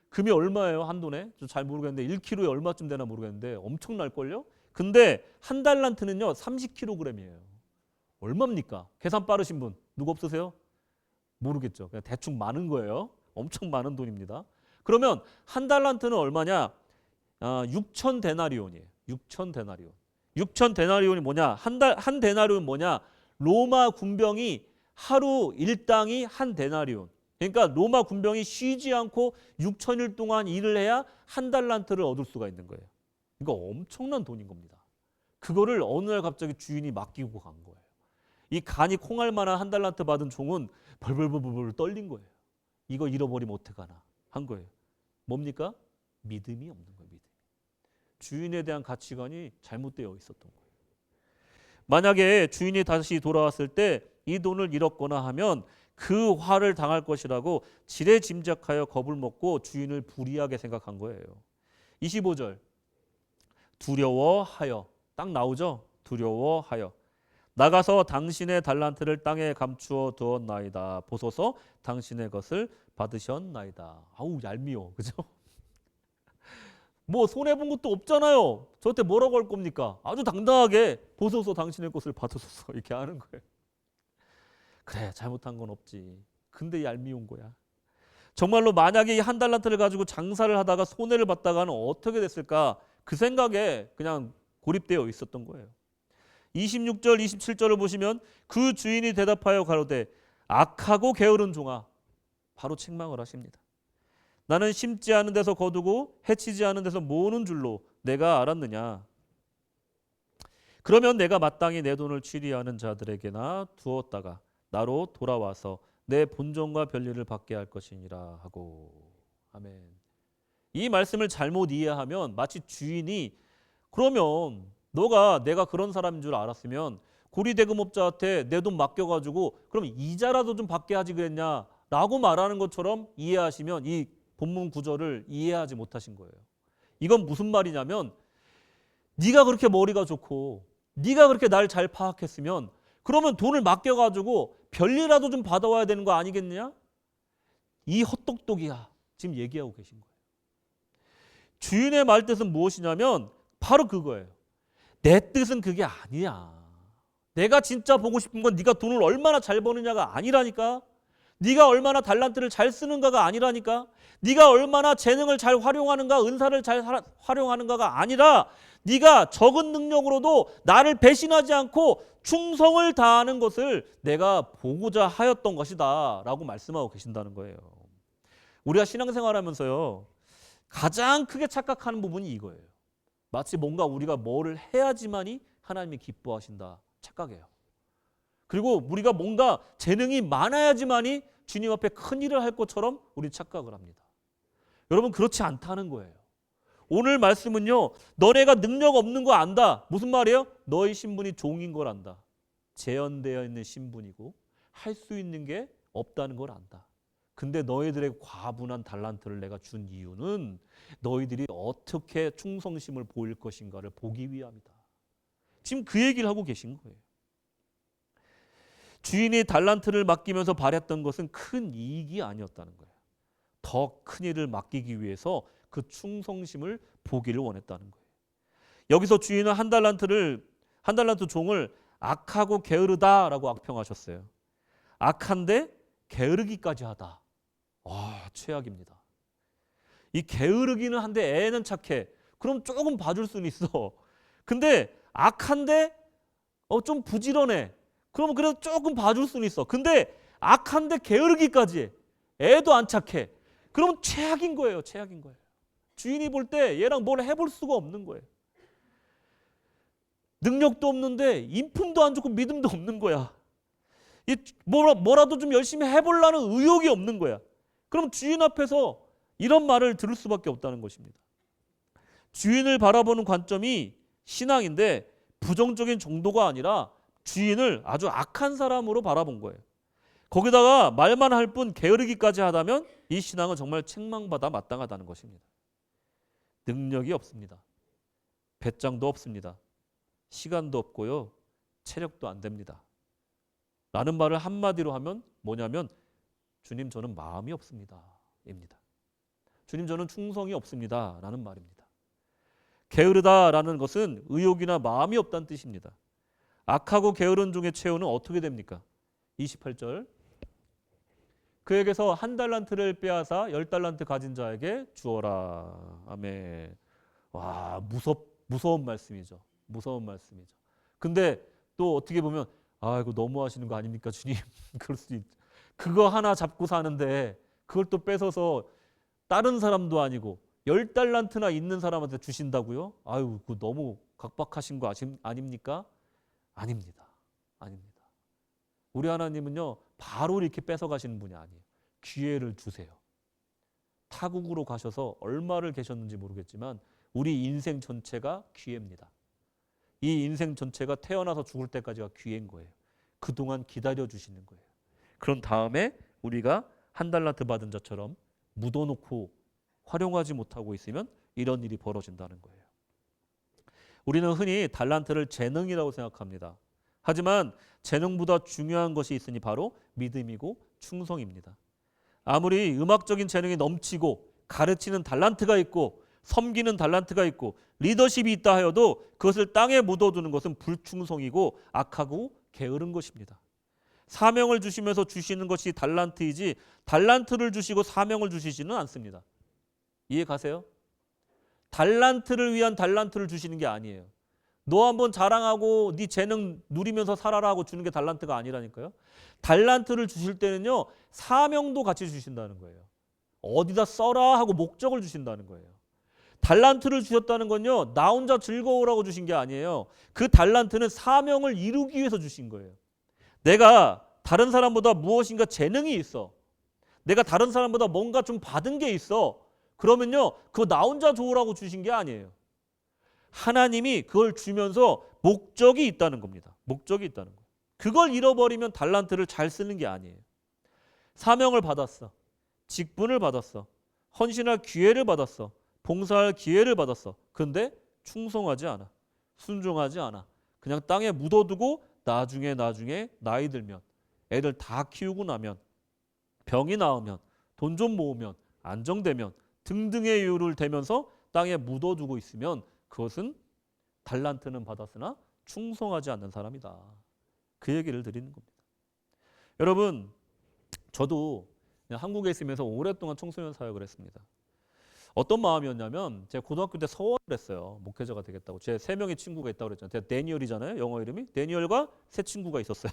금이 얼마예요 한 돈에? 저 잘 모르겠는데 1kg에 얼마쯤 되나 모르겠는데 엄청날걸요? 근데 한 달란트는요 30kg이에요. 얼마입니까? 계산 빠르신 분 누구 없으세요? 모르겠죠. 그냥 대충 많은 거예요. 엄청 많은 돈입니다. 그러면 한 달란트는 얼마냐? 6천 데나리온이에요. 6천 데나리온. 6천 데나리온이 뭐냐? 한 데나리온 뭐냐? 로마 군병이 하루 일당이 한 데나리온. 그러니까 로마 군병이 쉬지 않고 6천일 동안 일을 해야 한 달란트를 얻을 수가 있는 거예요. 이거 엄청난 돈인 겁니다. 그거를 어느 날 갑자기 주인이 맡기고 간 거예요. 이 간이 콩할 만한 한 달란트 받은 종은 벌벌벌벌 떨린 거예요. 이거 잃어버리면 어떡하나 한 거예요. 뭡니까? 믿음이 없는 거예요. 믿음. 주인에 대한 가치관이 잘못되어 있었던 거예요. 만약에 주인이 다시 돌아왔을 때 이 돈을 잃었거나 하면 그 화를 당할 것이라고 지레짐작하여 겁을 먹고 주인을 불의하게 생각한 거예요. 25절. 두려워하여. 딱 나오죠? 두려워하여. 나가서 당신의 달란트를 땅에 감추어 두었나이다. 보소서 당신의 것을 받으셨나이다. 아우 얄미워. 그죠? 뭐 손해본 것도 없잖아요. 저한테 뭐라고 할 겁니까? 아주 당당하게 보소서 당신의 것을 받으소서 이렇게 하는 거예요. 그래 잘못한 건 없지. 근데 얄미운 거야. 정말로 만약에 이 한 달란트를 가지고 장사를 하다가 손해를 봤다가는 어떻게 됐을까? 그 생각에 그냥 고립되어 있었던 거예요. 26절 27절을 보시면 그 주인이 대답하여 가로되 악하고 게으른 종아. 바로 책망을 하십니다. 나는 심지 않은 데서 거두고 해치지 않은 데서 모으는 줄로 내가 알았느냐. 그러면 내가 마땅히 내 돈을 취리하는 자들에게나 두었다가 나로 돌아와서 내 본전과 별일을 받게 할 것이니라 하고. 아멘. 이 말씀을 잘못 이해하면 마치 주인이 그러면 너가 내가 그런 사람인 줄 알았으면 고리대금업자한테 내 돈 맡겨가지고 그럼 이자라도 좀 받게 하지 그랬냐라고 말하는 것처럼 이해하시면 이 본문 구절을 이해하지 못하신 거예요. 이건 무슨 말이냐면 네가 그렇게 머리가 좋고 네가 그렇게 날 잘 파악했으면 그러면 돈을 맡겨가지고 별일이라도 좀 받아와야 되는 거 아니겠느냐? 이 헛똑똑이야. 지금 얘기하고 계신 거예요. 주인의 말뜻은 무엇이냐면 바로 그거예요. 내 뜻은 그게 아니야. 내가 진짜 보고 싶은 건 네가 돈을 얼마나 잘 버느냐가 아니라니까. 네가 얼마나 달란트를 잘 쓰는가가 아니라니까. 네가 얼마나 재능을 잘 활용하는가, 은사를 잘 활용하는가가 아니라 네가 적은 능력으로도 나를 배신하지 않고 충성을 다하는 것을 내가 보고자 하였던 것이다 라고 말씀하고 계신다는 거예요. 우리가 신앙생활하면서요 가장 크게 착각하는 부분이 이거예요. 마치 뭔가 우리가 뭐를 해야지만이 하나님이 기뻐하신다 착각해요. 그리고 우리가 뭔가 재능이 많아야지만이 주님 앞에 큰 일을 할 것처럼 우리 착각을 합니다. 여러분 그렇지 않다는 거예요. 오늘 말씀은요. 너네가 능력 없는 거 안다. 무슨 말이에요? 너의 신분이 종인 걸 안다. 재현되어 있는 신분이고 할 수 있는 게 없다는 걸 안다. 근데 너희들의 과분한 달란트를 내가 준 이유는 너희들이 어떻게 충성심을 보일 것인가를 보기 위함이다. 지금 그 얘기를 하고 계신 거예요. 주인이 달란트를 맡기면서 바랬던 것은 큰 이익이 아니었다는 거예요. 더 큰 일을 맡기기 위해서 그 충성심을 보기를 원했다는 거예요. 여기서 주인은 한 달란트 종을 악하고 게으르다라고 악평하셨어요. 악한데 게으르기까지 하다. 최악입니다. 이 게으르기는 한데 애는 착해. 그럼 조금 봐줄 수는 있어. 근데 악한데 좀 부지런해. 그러면 그래도 조금 봐줄 수는 있어. 근데 악한데 게으르기까지 해. 애도 안 착해. 그러면 최악인 거예요. 최악인 거예요. 주인이 볼 때 얘랑 뭘 해볼 수가 없는 거예요. 능력도 없는데 인품도 안 좋고 믿음도 없는 거야. 뭐라도 좀 열심히 해보려는 의욕이 없는 거야. 그럼 주인 앞에서 이런 말을 들을 수밖에 없다는 것입니다. 주인을 바라보는 관점이 신앙인데 부정적인 정도가 아니라 주인을 아주 악한 사람으로 바라본 거예요. 거기다가 말만 할 뿐 게으르기까지 하다면 이 신앙은 정말 책망받아 마땅하다는 것입니다. 능력이 없습니다. 배짱도 없습니다. 시간도 없고요. 체력도 안 됩니다. 라는 말을 한마디로 하면 뭐냐면 주님 저는 마음이 없습니다. 입니다. 주님 저는 충성이 없습니다. 라는 말입니다. 게으르다라는 것은 의욕이나 마음이 없다는 뜻입니다. 악하고 게으른 종의 최후는 어떻게 됩니까? 28절 그에게서 1달란트를 빼앗아 10달란트 가진 자에게 주어라. 아멘. 와, 무서운 말씀이죠. 무서운 말씀이죠. 근데 또 어떻게 보면 아, 이거 너무 하시는 거 아닙니까, 주님? 그럴 수 있죠. 그거 하나 잡고 사는데 그걸 또 뺏어서 다른 사람도 아니고 10달란트나 있는 사람한테 주신다고요? 아유, 그거 너무 각박하신 거 아닙니까? 아닙니다. 아닙니다. 우리 하나님은요, 바로 이렇게 뺏어가시는 분이 아니에요. 기회를 주세요. 타국으로 가셔서 얼마를 계셨는지 모르겠지만 우리 인생 전체가 기회입니다. 이 인생 전체가 태어나서 죽을 때까지가 기회인 거예요. 그동안 기다려주시는 거예요. 그런 다음에 우리가 1달란트 받은 자처럼 묻어놓고 활용하지 못하고 있으면 이런 일이 벌어진다는 거예요. 우리는 흔히 달란트를 재능이라고 생각합니다. 하지만 재능보다 중요한 것이 있으니 바로 믿음이고 충성입니다. 아무리 음악적인 재능이 넘치고 가르치는 달란트가 있고 섬기는 달란트가 있고 리더십이 있다 하여도 그것을 땅에 묻어두는 것은 불충성이고 악하고 게으른 것입니다. 사명을 주시면서 주시는 것이 달란트이지 달란트를 주시고 사명을 주시지는 않습니다. 이해 가세요? 달란트를 위한 달란트를 주시는 게 아니에요. 너 한번 자랑하고 네 재능 누리면서 살아라 하고 주는 게 달란트가 아니라니까요. 달란트를 주실 때는요, 사명도 같이 주신다는 거예요. 어디다 써라 하고 목적을 주신다는 거예요. 달란트를 주셨다는 건요, 나 혼자 즐거우라고 주신 게 아니에요. 그 달란트는 사명을 이루기 위해서 주신 거예요. 내가 다른 사람보다 무엇인가 재능이 있어. 내가 다른 사람보다 뭔가 좀 받은 게 있어. 그러면요, 그거 나 혼자 좋으라고 주신 게 아니에요. 하나님이 그걸 주면서 목적이 있다는 겁니다. 목적이 있다는 거예요. 그걸 잃어버리면 달란트를 잘 쓰는 게 아니에요. 사명을 받았어. 직분을 받았어. 헌신할 기회를 받았어. 봉사할 기회를 받았어. 그런데 충성하지 않아. 순종하지 않아. 그냥 땅에 묻어두고 나중에 나이 들면 애들 다 키우고 나면 병이 나으면 돈 좀 모으면 안정되면 등등의 이유를 대면서 땅에 묻어두고 있으면 그것은 달란트는 받았으나 충성하지 않는 사람이다. 그 얘기를 드리는 겁니다. 여러분, 저도 한국에 있으면서 오랫동안 청소년 사역을 했습니다. 어떤 마음이었냐면 제가 고등학교 때 서원을 했어요. 목회자가 되겠다고. 제 3명의 친구가 있다고 그랬잖아요. 제가 데니얼이잖아요. 영어 이름이. 데니얼과 3 친구가 있었어요.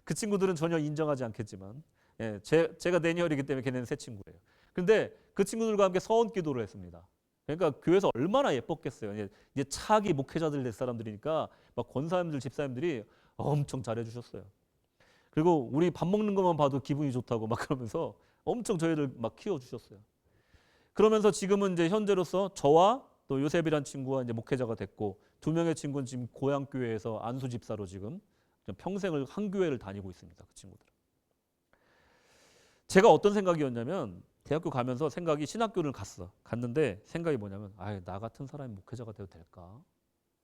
그 친구들은 전혀 인정하지 않겠지만 예, 제가 데니얼이기 때문에 걔네는 3 친구예요. 근데 그 친구들과 함께 서원 기도를 했습니다. 그러니까 교회에서 얼마나 예뻤겠어요. 이제 차기 목회자들 될 사람들이니까 막 권사님들, 집사님들이 엄청 잘해주셨어요. 그리고 우리 밥 먹는 것만 봐도 기분이 좋다고 막 그러면서 엄청 저희를 막 키워주셨어요. 그러면서 지금은 이제 현재로서 저와 또 요셉이란 친구가 이제 목회자가 됐고 2명의 친구는 지금 고향 교회에서 안수 집사로 지금 평생을 한 교회를 다니고 있습니다. 그 친구들. 제가 어떤 생각이었냐면 대학교 가면서 생각이 신학교를 갔는데 생각이 뭐냐면 나 같은 사람이 목회자가 돼도 될까?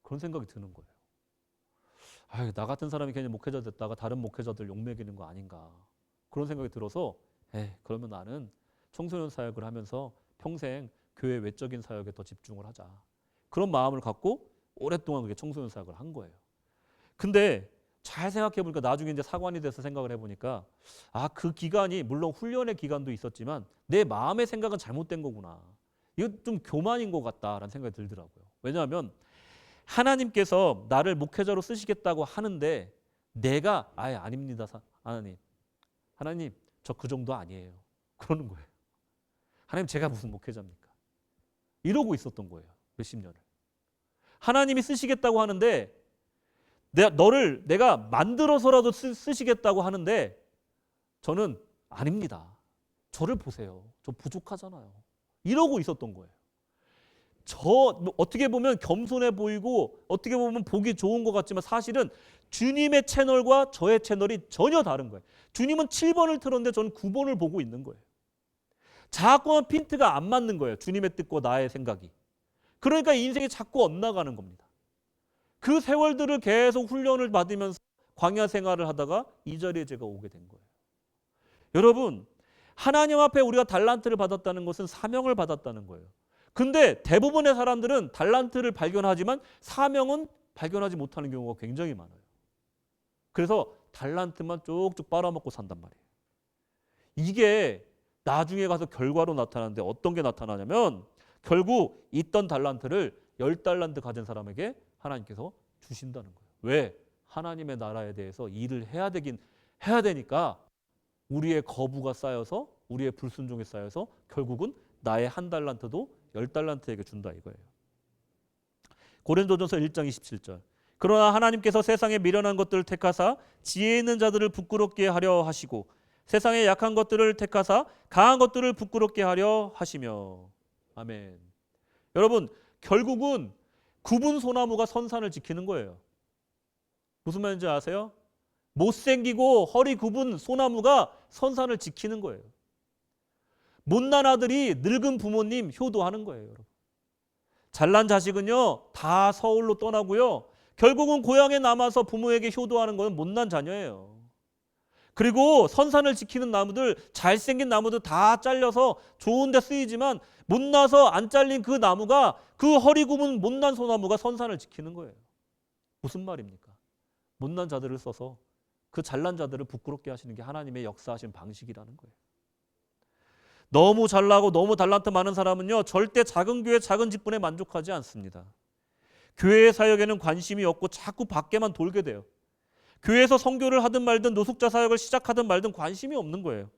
그런 생각이 드는 거예요. 나 같은 사람이 괜히 목회자 됐다가 다른 목회자들 욕먹이는 거 아닌가? 그런 생각이 들어서 그러면 나는 청소년 사역을 하면서 평생 교회 외적인 사역에 더 집중을 하자. 그런 마음을 갖고 오랫동안 그게 청소년 사역을 한 거예요. 근데 잘 생각해 보니까 나중에 이제 사관이 돼서 생각을 해보니까 그 기간이 물론 훈련의 기간도 있었지만 내 마음의 생각은 잘못된 거구나. 이거 좀 교만인 것 같다라는 생각이 들더라고요. 왜냐하면 하나님께서 나를 목회자로 쓰시겠다고 하는데 내가 아닙니다. 하나님 저 그 정도 아니에요. 그러는 거예요. 하나님 제가 무슨 목회자입니까? 이러고 있었던 거예요. 몇십 년을. 하나님이 쓰시겠다고 하는데 너를 내가 만들어서라도 쓰시겠다고 하는데 저는 아닙니다. 저를 보세요. 저 부족하잖아요. 이러고 있었던 거예요. 어떻게 보면 겸손해 보이고 어떻게 보면 보기 좋은 것 같지만 사실은 주님의 채널과 저의 채널이 전혀 다른 거예요. 주님은 7번을 틀었는데 저는 9번을 보고 있는 거예요. 자꾸만 핀트가 안 맞는 거예요. 주님의 뜻과 나의 생각이. 그러니까 인생이 자꾸 엇나가는 겁니다. 그 세월들을 계속 훈련을 받으면서 광야 생활을 하다가 이 자리에 제가 오게 된 거예요. 여러분, 하나님 앞에 우리가 달란트를 받았다는 것은 사명을 받았다는 거예요. 근데 대부분의 사람들은 달란트를 발견하지만 사명은 발견하지 못하는 경우가 굉장히 많아요. 그래서 달란트만 쭉쭉 빨아먹고 산단 말이에요. 이게 나중에 가서 결과로 나타나는데 어떤 게 나타나냐면 결국 있던 달란트를 10달란트 가진 사람에게 하나님께서 주신다는 거예요. 왜? 하나님의 나라에 대해서 일을 해야 되니까 우리의 거부가 쌓여서 우리의 불순종이 쌓여서 결국은 나의 1달란트도 10달란트에게 준다 이거예요. 고린도전서 1장 27절. 그러나 하나님께서 세상에 미련한 것들을 택하사 지혜 있는 자들을 부끄럽게 하려 하시고 세상에 약한 것들을 택하사 강한 것들을 부끄럽게 하려 하시며. 아멘. 여러분, 결국은 굽은 소나무가 선산을 지키는 거예요. 무슨 말인지 아세요? 못생기고 허리 굽은 소나무가 선산을 지키는 거예요. 못난 아들이 늙은 부모님 효도하는 거예요, 여러분. 잘난 자식은요 다 서울로 떠나고요 결국은 고향에 남아서 부모에게 효도하는 건 못난 자녀예요. 그리고 선산을 지키는 나무들, 잘생긴 나무들 다 잘려서 좋은 데 쓰이지만 못나서 안 잘린 그 나무가, 그 허리 굽은 못난 소나무가 선산을 지키는 거예요. 무슨 말입니까? 못난 자들을 써서 그 잘난 자들을 부끄럽게 하시는 게 하나님의 역사하신 방식이라는 거예요. 너무 잘나고 너무 달란트 많은 사람은요 절대 작은 교회 작은 직분에 만족하지 않습니다. 교회의 사역에는 관심이 없고 자꾸 밖에만 돌게 돼요. 교회에서 선교를 하든 말든 노숙자 사역을 시작하든 말든 관심이 없는 거예요.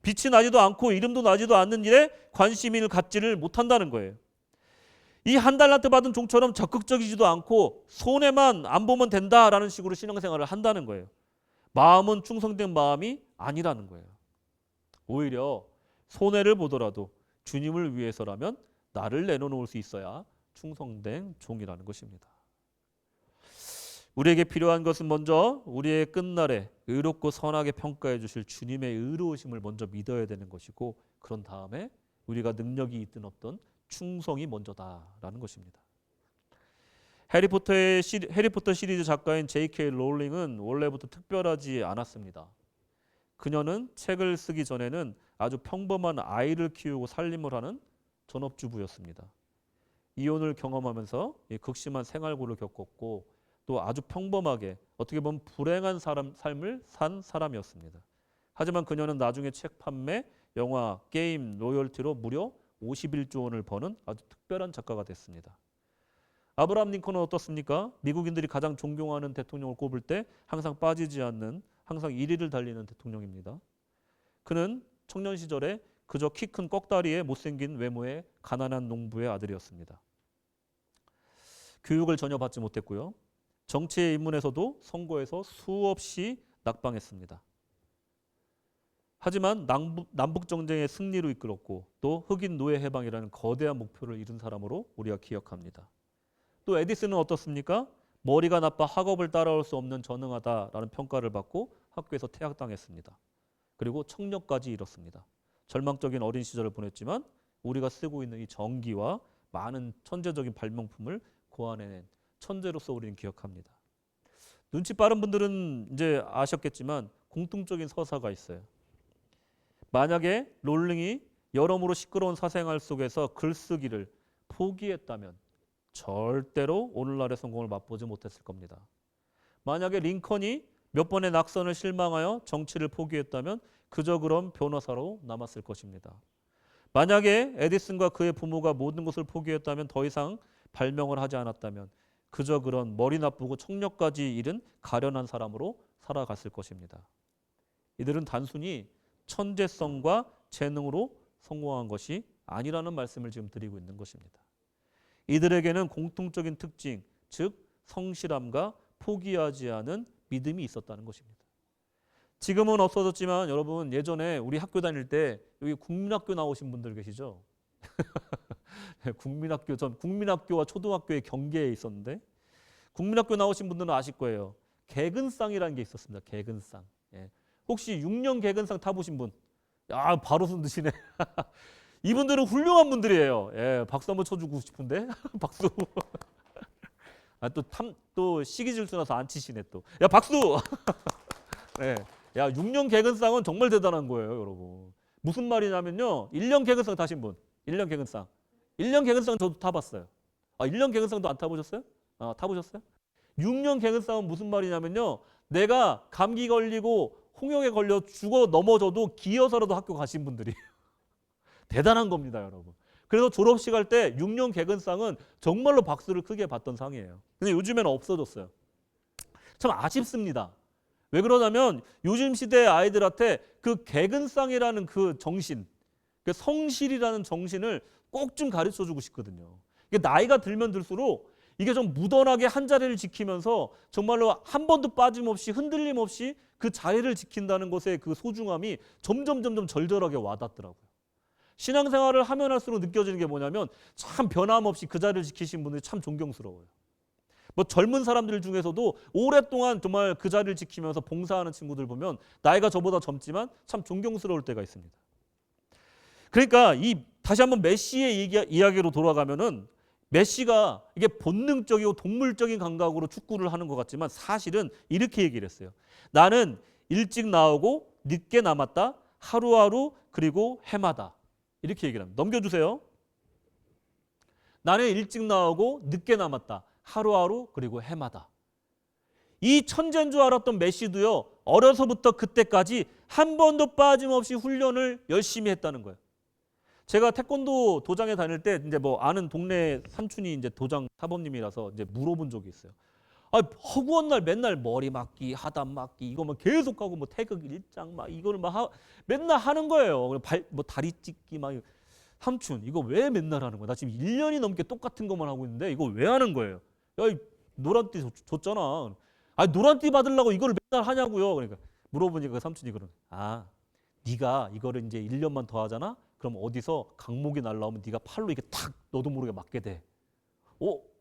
빛이 나지도 않고 이름도 나지도 않는 일에 관심을 갖지를 못한다는 거예요. 이 1달란트 받은 종처럼 적극적이지도 않고 손해만 안 보면 된다라는 식으로 신앙생활을 한다는 거예요. 마음은 충성된 마음이 아니라는 거예요. 오히려 손해를 보더라도 주님을 위해서라면 나를 내려놓을 수 있어야 충성된 종이라는 것입니다. 우리에게 필요한 것은 먼저 우리의 끝날에 의롭고 선하게 평가해 주실 주님의 의로우심을 먼저 믿어야 되는 것이고, 그런 다음에 우리가 능력이 있든 없든 충성이 먼저다라는 것입니다. 해리포터 시리즈 작가인 J.K. 롤링은 원래부터 특별하지 않았습니다. 그녀는 책을 쓰기 전에는 아주 평범한 아이를 키우고 살림을 하는 전업주부였습니다. 이혼을 경험하면서 극심한 생활고를 겪었고 또 아주 평범하게 어떻게 보면 불행한 삶을 산 사람이었습니다. 하지만 그녀는 나중에 책 판매, 영화, 게임, 로열티로 무려 51조 원을 버는 아주 특별한 작가가 됐습니다. 아브라함 링컨은 어떻습니까? 미국인들이 가장 존경하는 대통령을 꼽을 때 항상 빠지지 않는, 항상 1위를 달리는 대통령입니다. 그는 청년 시절에 그저 키 큰 꺽다리에 못생긴 외모의 가난한 농부의 아들이었습니다. 교육을 전혀 받지 못했고요. 정치에 입문해서도 선거에서 수없이 낙방했습니다. 하지만 남북 정쟁의 승리로 이끌었고 또 흑인 노예 해방이라는 거대한 목표를 이룬 사람으로 우리가 기억합니다. 또 에디슨은 어떻습니까? 머리가 나빠 학업을 따라올 수 없는 전능하다라는 평가를 받고 학교에서 퇴학당했습니다. 그리고 청력까지 잃었습니다. 절망적인 어린 시절을 보냈지만 우리가 쓰고 있는 이 전기와 많은 천재적인 발명품을 고안해낸 천재로서 우리는 기억합니다. 눈치 빠른 분들은 이제 아셨겠지만 공통적인 서사가 있어요. 만약에 롤링이 여러모로 시끄러운 사생활 속에서 글쓰기를 포기했다면 절대로 오늘날의 성공을 맛보지 못했을 겁니다. 만약에 링컨이 몇 번의 낙선을 실망하여 정치를 포기했다면 그저 그런 변호사로 남았을 것입니다. 만약에 에디슨과 그의 부모가 모든 것을 포기했다면 더 이상 발명을 하지 않았다면 그저 그런 머리 나쁘고 청력까지 잃은 가련한 사람으로 살아갔을 것입니다. 이들은 단순히 천재성과 재능으로 성공한 것이 아니라는 말씀을 지금 드리고 있는 것입니다. 이들에게는 공통적인 특징, 즉 성실함과 포기하지 않은 믿음이 있었다는 것입니다. 지금은 없어졌지만 여러분 예전에 우리 학교 다닐 때 여기 국민학교 나오신 분들 계시죠? 국민학교 전 국민학교와 초등학교의 경계에 있었는데 국민학교 나오신 분들은 아실 거예요. 개근상이라는 게 있었습니다. 개근상. 예. 혹시 6년 개근상 타보신 분? 야, 바로 손 드시네. 이분들은 훌륭한 분들이에요. 예, 박수 한번 쳐주고 싶은데 박수. 아, 또 시기 질투나서 안 치시네 또. 야, 박수. 네. 야, 6년 개근상은 정말 대단한 거예요, 여러분. 무슨 말이냐면요. 1년 개근상 타신 분. 1년 개근상. 1년 개근상 저도 타봤어요. 아, 1년 개근상도 안 타보셨어요? 아, 타보셨어요? 6년 개근상은 무슨 말이냐면요. 내가 감기 걸리고 홍역에 걸려 죽어 넘어져도 기어서라도 학교 가신 분들이 대단한 겁니다, 여러분. 그래서 졸업식 할 때 6년 개근상은 정말로 박수를 크게 받던 상이에요. 근데 요즘에는 없어졌어요. 참 아쉽습니다. 왜 그러냐면 요즘 시대의 아이들한테 그 개근상이라는 그 정신, 그 성실이라는 정신을 꼭 좀 가르쳐 주고 싶거든요. 이게 나이가 들면 들수록 이게 좀 무던하게 한 자리를 지키면서 정말로 한 번도 빠짐없이 흔들림 없이 그 자리를 지킨다는 것의 그 소중함이 점점 절절하게 와닿더라고요. 신앙생활을 하면 할수록 느껴지는 게 뭐냐면 참 변함없이 그 자리를 지키신 분들이 참 존경스러워요. 뭐 젊은 사람들 중에서도 오랫동안 정말 그 자리를 지키면서 봉사하는 친구들 보면 나이가 저보다 젊지만 참 존경스러울 때가 있습니다. 그러니까 이 다시 한번 메시의 이야기로 돌아가면은 메시가 이게 본능적이고 동물적인 감각으로 축구를 하는 것 같지만 사실은 이렇게 얘기를 했어요. 나는 일찍 나오고 늦게 남았다. 하루하루 그리고 해마다. 이렇게 얘기를 합니다. 넘겨주세요. 나는 일찍 나오고 늦게 남았다. 하루하루 그리고 해마다. 이 천재인 줄 알았던 메시도요. 어려서부터 그때까지 한 번도 빠짐없이 훈련을 열심히 했다는 거예요. 제가 태권도 도장에 다닐 때 이제 뭐 아는 동네 삼촌이 이제 도장 사범님이라서 이제 물어본 적이 있어요. 아, 허구한 날 맨날 머리 맞기, 하단 맞기 이거만 계속 하고 뭐 태극 일장 막 이거를 맨날 하는 거예요. 뭐 다리 찢기 막 삼촌 이거 왜 맨날 하는 거야? 나 지금 1년이 넘게 똑같은 것만 하고 있는데 이거 왜 하는 거예요? 야, 노란띠 줬잖아. 아, 노란띠 받으려고 이거를 맨날 하냐고요. 그러니까 물어보니까 그 삼촌이 그러는. 아, 네가 이거를 이제 1년만 더 하잖아. 그럼 어디서 강목이 날라오면 네가 팔로 이렇게 탁 너도 모르게 맞게 돼.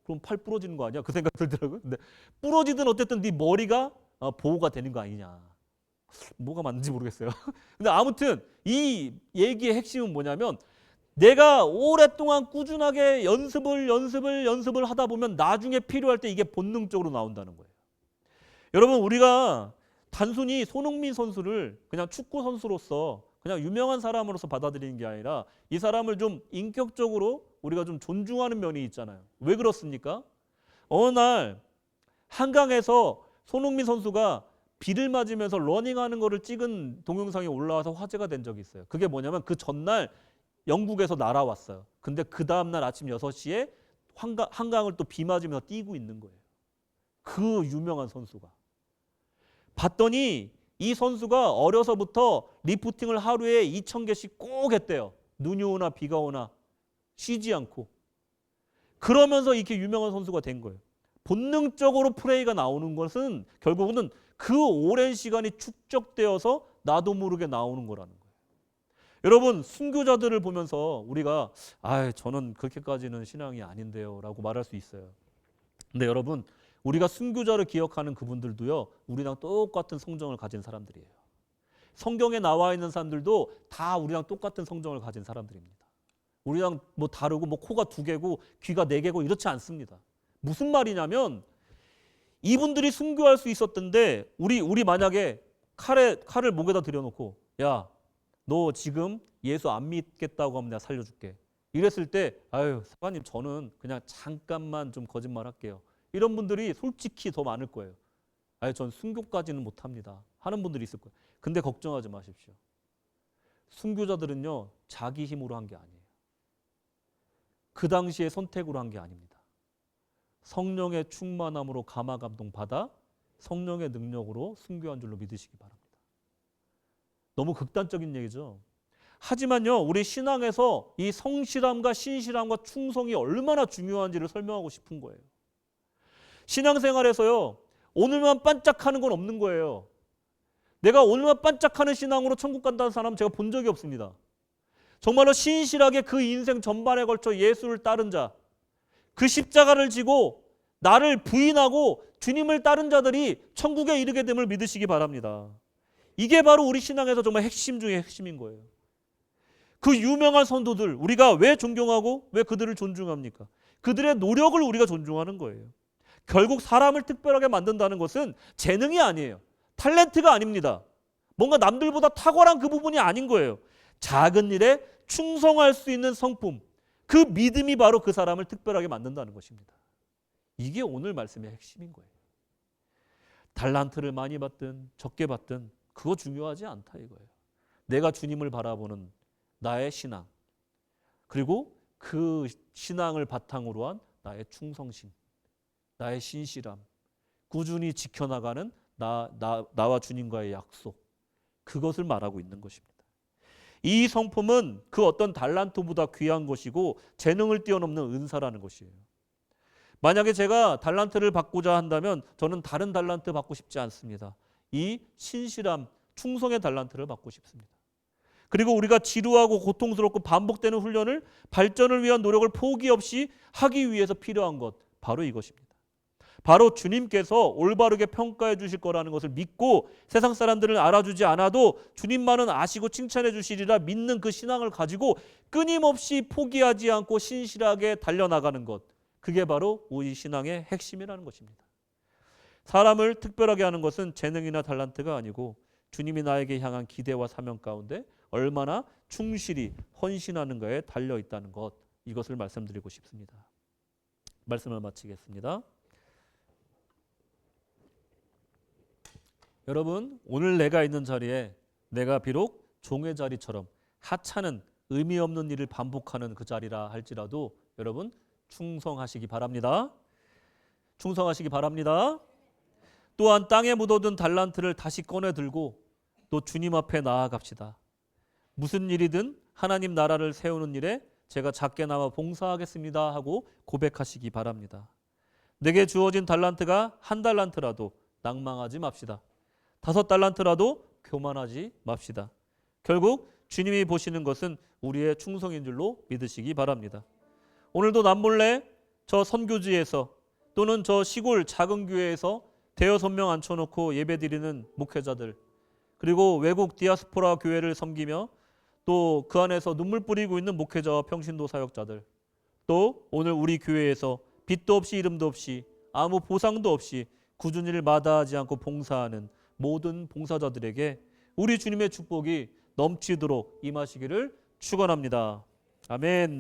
그럼 팔 부러지는 거 아니야? 그 생각 들더라고요. 근데 부러지든 어쨌든 네 머리가 보호가 되는 거 아니냐. 뭐가 맞는지 모르겠어요. 근데 아무튼 이 얘기의 핵심은 뭐냐면 내가 오랫동안 꾸준하게 연습을 하다 보면 나중에 필요할 때 이게 본능적으로 나온다는 거예요. 여러분 우리가 단순히 손흥민 선수를 그냥 축구 선수로서 그냥 유명한 사람으로서 받아들이는 게 아니라 이 사람을 좀 인격적으로 우리가 좀 존중하는 면이 있잖아요. 왜 그렇습니까? 어느 날 한강에서 손흥민 선수가 비를 맞으면서 러닝하는 거를 찍은 동영상이 올라와서 화제가 된 적이 있어요. 그게 뭐냐면 그 전날 영국에서 날아왔어요. 근데 그 다음날 아침 6시에 한강을 또 비 맞으면서 뛰고 있는 거예요. 그 유명한 선수가. 봤더니 이 선수가 어려서부터 리프팅을 하루에 2,000개씩 꼭 했대요. 눈이 오나 비가 오나 쉬지 않고. 그러면서 이렇게 유명한 선수가 된 거예요. 본능적으로 플레이가 나오는 것은 결국은 그 오랜 시간이 축적되어서 나도 모르게 나오는 거라는 거예요. 여러분 순교자들을 보면서 우리가 저는 그렇게까지는 신앙이 아닌데요 라고 말할 수 있어요. 근데 여러분 우리가 순교자를 기억하는 그분들도요 우리랑 똑같은 성정을 가진 사람들이에요. 성경에 나와 있는 사람들도 다 우리랑 똑같은 성정을 가진 사람들입니다. 우리랑 뭐 다르고 뭐 코가 2개고 귀가 4개고 이렇지 않습니다. 무슨 말이냐면 이분들이 순교할 수 있었던데 우리 만약에 칼을 목에다 들여놓고 야 너 지금 예수 안 믿겠다고 하면 내가 살려줄게. 이랬을 때 사관님 저는 그냥 잠깐만 좀 거짓말 할게요. 이런 분들이 솔직히 더 많을 거예요. 전 순교까지는 못합니다. 하는 분들이 있을 거예요. 근데 걱정하지 마십시오. 순교자들은요 자기 힘으로 한 게 아니에요. 그 당시에 선택으로 한 게 아닙니다. 성령의 충만함으로 감화 감동 받아 성령의 능력으로 순교한 줄로 믿으시기 바랍니다. 너무 극단적인 얘기죠. 하지만요 우리 신앙에서 이 성실함과 신실함과 충성이 얼마나 중요한지를 설명하고 싶은 거예요. 신앙생활에서요 오늘만 반짝하는 건 없는 거예요. 내가 오늘만 반짝하는 신앙으로 천국 간다는 사람 제가 본 적이 없습니다. 정말로 신실하게 그 인생 전반에 걸쳐 예수를 따른 자, 그 십자가를 지고 나를 부인하고 주님을 따른 자들이 천국에 이르게 됨을 믿으시기 바랍니다. 이게 바로 우리 신앙에서 정말 핵심 중에 핵심인 거예요. 그 유명한 선도들, 우리가 왜 존경하고 왜 그들을 존중합니까? 그들의 노력을 우리가 존중하는 거예요. 결국 사람을 특별하게 만든다는 것은 재능이 아니에요. 탤런트가 아닙니다. 뭔가 남들보다 탁월한 그 부분이 아닌 거예요. 작은 일에 충성할 수 있는 성품, 그 믿음이 바로 그 사람을 특별하게 만든다는 것입니다. 이게 오늘 말씀의 핵심인 거예요. 달란트를 많이 받든 적게 받든 그거 중요하지 않다 이거예요. 내가 주님을 바라보는 나의 신앙, 그리고 그 신앙을 바탕으로 한 나의 충성심, 나의 신실함, 꾸준히 지켜나가는 나와 주님과의 약속, 그것을 말하고 있는 것입니다. 이 성품은 그 어떤 달란트보다 귀한 것이고 재능을 뛰어넘는 은사라는 것이에요. 만약에 제가 달란트를 받고자 한다면 저는 다른 달란트 받고 싶지 않습니다. 이 신실함, 충성의 달란트를 받고 싶습니다. 그리고 우리가 지루하고 고통스럽고 반복되는 훈련을 발전을 위한 노력을 포기 없이 하기 위해서 필요한 것, 바로 이것입니다. 바로 주님께서 올바르게 평가해 주실 거라는 것을 믿고 세상 사람들을 알아주지 않아도 주님만은 아시고 칭찬해 주시리라 믿는 그 신앙을 가지고 끊임없이 포기하지 않고 신실하게 달려나가는 것, 그게 바로 우리 신앙의 핵심이라는 것입니다. 사람을 특별하게 하는 것은 재능이나 달란트가 아니고 주님이 나에게 향한 기대와 사명 가운데 얼마나 충실히 헌신하는가에 달려있다는 것, 이것을 말씀드리고 싶습니다. 말씀을 마치겠습니다. 여러분, 오늘 내가 있는 자리에 내가 비록 종의 자리처럼 하찮은 의미 없는 일을 반복하는 그 자리라 할지라도 여러분 충성하시기 바랍니다. 충성하시기 바랍니다. 또한 땅에 묻어둔 달란트를 다시 꺼내 들고 또 주님 앞에 나아갑시다. 무슨 일이든 하나님 나라를 세우는 일에 제가 작게나마 봉사하겠습니다 하고 고백하시기 바랍니다. 내게 주어진 달란트가 1달란트라도 낭망하지 맙시다. 5달란트라도 교만하지 맙시다. 결국 주님이 보시는 것은 우리의 충성인 줄로 믿으시기 바랍니다. 오늘도 남몰래 저 선교지에서 또는 저 시골 작은 교회에서 대여섯 명 앉혀놓고 예배드리는 목회자들, 그리고 외국 디아스포라 교회를 섬기며 또 그 안에서 눈물 뿌리고 있는 목회자와 평신도 사역자들, 또 오늘 우리 교회에서 빚도 없이 이름도 없이 아무 보상도 없이 꾸준히 일 마다하지 않고 봉사하는 모든 봉사자들에게 우리 주님의 축복이 넘치도록 임하시기를 축원합니다. 아멘.